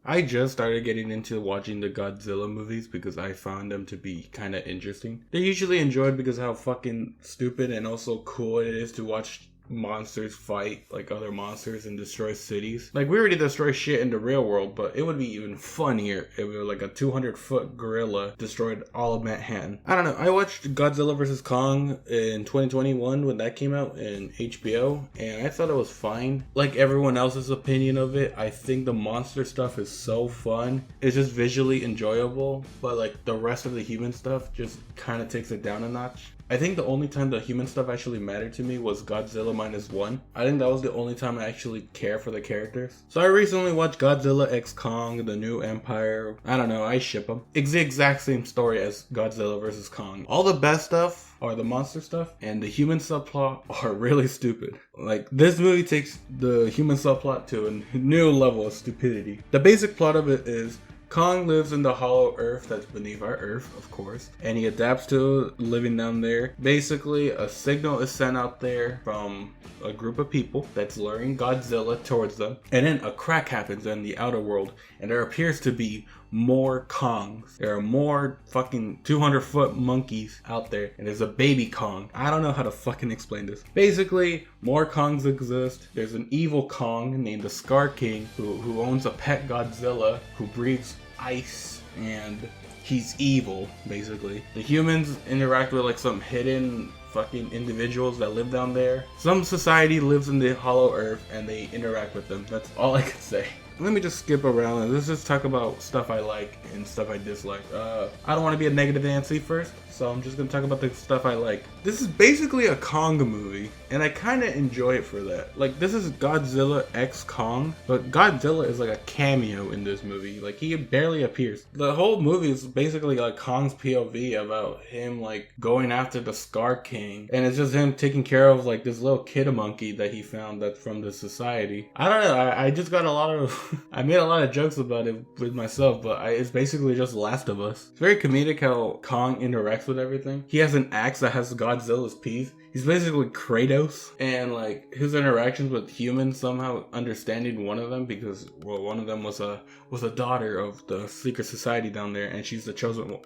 I just started getting into watching the Godzilla movies because I found them to be kind of interesting. They're usually enjoyed because of how fucking stupid and also cool it is to watch monsters fight like other monsters and destroy cities. Like, we already destroy shit in the real world, but it would be even funnier if it was like a 200-foot gorilla destroyed all of Manhattan. I don't know. I watched Godzilla vs. Kong in 2021 when that came out in HBO, and I thought it was fine. Like everyone else's opinion of it, I think the monster stuff is so fun. It's just visually enjoyable, but like the rest of the human stuff just kind of takes it down a notch. I think the only time the human stuff actually mattered to me was Godzilla -1. I think that was the only time I actually care for the characters. So I recently watched Godzilla X Kong, The New Empire. I don't know, I ship them. It's the exact same story as Godzilla vs. Kong. All the best stuff are the monster stuff, and the human subplot are really stupid. Like, this movie takes the human subplot to a new level of stupidity. The basic plot of it is Kong lives in the hollow earth that's beneath our earth, of course, and he adapts to living down there. Basically, a signal is sent out there from a group of people that's luring Godzilla towards them, and then a crack happens in the outer world, and there appears to be more Kongs. There are more fucking 200-foot monkeys out there, and there's a baby Kong. I don't know how to fucking explain this. Basically, more Kongs exist. There's an evil Kong named the Scar King who owns a pet Godzilla who breathes ice, and he's evil, basically. The humans interact with like some hidden fucking individuals that live down there. Some society lives in the hollow earth and they interact with them. That's all I can say. Let me just skip around and let's just talk about stuff I like and stuff I dislike. I don't want to be a negative Nancy first, so I'm just going to talk about the stuff I like. This is basically a Kong movie, and I kind of enjoy it for that. Like, this is Godzilla X Kong, but Godzilla is like a cameo in this movie. Like, he barely appears. The whole movie is basically like Kong's POV about him like going after the Scar King, and it's just him taking care of like this little kid monkey that he found that's from the society. I don't know, I just got a lot of I made a lot of jokes about it with myself, but it's basically just Last of Us. It's very comedic how Kong interacts with everything. He has an axe that has Godzilla's teeth. He's basically Kratos, and like his interactions with humans, somehow understanding one of them because, well, one of them was a daughter of the secret society down there, and she's the chosen one.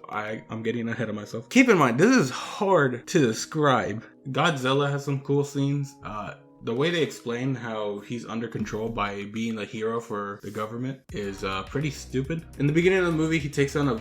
I'm getting ahead of myself. Keep in mind, this is hard to describe. Godzilla has some cool scenes. The way they explain how he's under control by being a hero for the government is pretty stupid. In the beginning of the movie, he takes on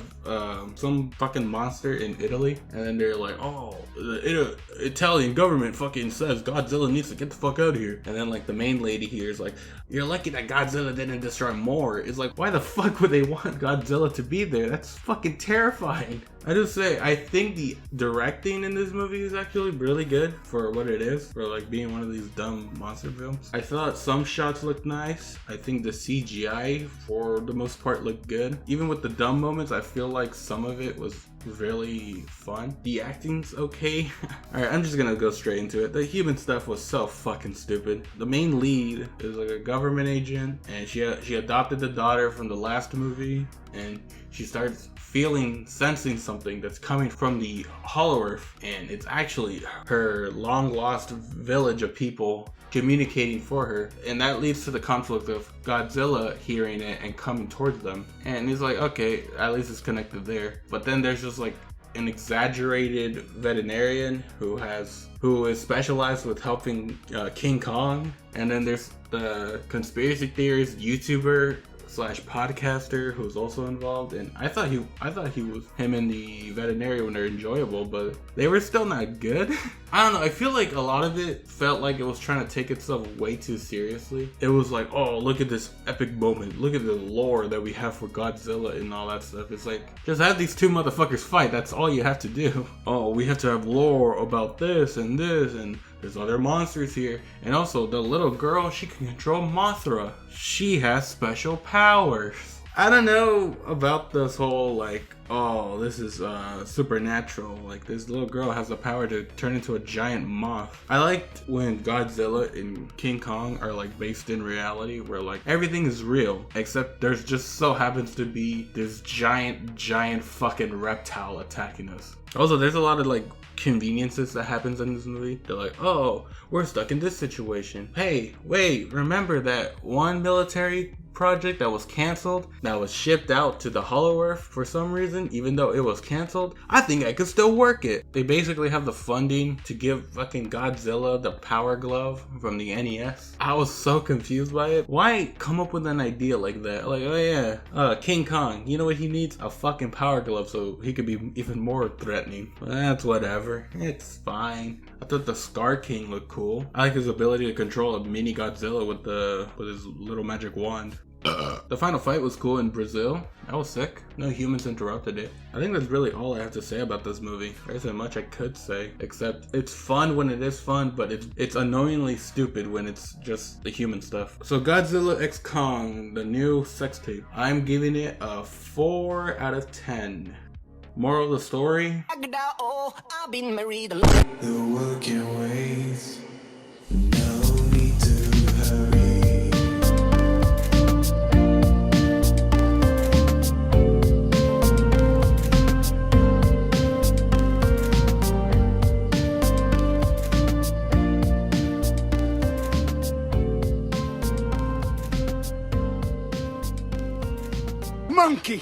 some fucking monster in Italy, and then they're like, oh, the Italian government fucking says Godzilla needs to get the fuck out of here. And then like the main lady here is like, you're lucky that Godzilla didn't destroy more. It's like, why the fuck would they want Godzilla to be there? That's fucking terrifying. I just say, I think the directing in this movie is actually really good for what it is, for like being one of these dumb monster films. I thought some shots looked nice. I think the CGI for the most part looked good. Even with the dumb moments, I feel like some of it was really fun. The acting's okay. Alright, I'm just gonna go straight into it. The human stuff was so fucking stupid. The main lead is like a government agent, and she adopted the daughter from the last movie, and she starts sensing something that's coming from the hollow earth, and it's actually her long lost village of people communicating for her, and that leads to the conflict of Godzilla hearing it and coming towards them. And he's like, okay, at least it's connected there. But then there's just like an exaggerated veterinarian who is specialized with helping King Kong, and then there's the conspiracy theorist YouTuber / podcaster who's also involved, and I thought him and the veterinarian were enjoyable, but they were still not good. I don't know, I feel like a lot of it felt like it was trying to take itself way too seriously. It was like, oh, look at this epic moment, look at the lore that we have for Godzilla and all that stuff. It's like, just have these two motherfuckers fight, that's all you have to do. Oh, we have to have lore about this, and there's other monsters here. And also, the little girl, she can control Mothra. She has special powers. I don't know about this whole, like, oh, this is supernatural. Like, this little girl has the power to turn into a giant moth. I liked when Godzilla and King Kong are, like, based in reality, where, like, everything is real, except there's just so happens to be this giant fucking reptile attacking us. Also, there's a lot of, like, conveniences that happens in this movie. They're like, oh, we're stuck in this situation. Hey, wait, remember that one military project that was canceled, that was shipped out to the Hollow Earth for some reason, even though it was canceled, I think I could still work it. They basically have the funding to give fucking Godzilla the power glove from the NES. I was so confused by it. Why come up with an idea like that? Like, oh yeah, King Kong, you know what he needs? A fucking power glove so he could be even more threatening. That's whatever. It's fine. I thought the Scar King looked cool. I like his ability to control a mini Godzilla with his little magic wand. The final fight was cool in Brazil. That was sick. No humans interrupted it. I think that's really all I have to say about this movie. There isn't much I could say, except it's fun when it is fun, but it's annoyingly stupid when it's just the human stuff. So Godzilla X Kong, the new sex tape. I'm giving it a 4 out of 10. Moral of the story? I've been married. The world can wait. No need to hurry. Monkey!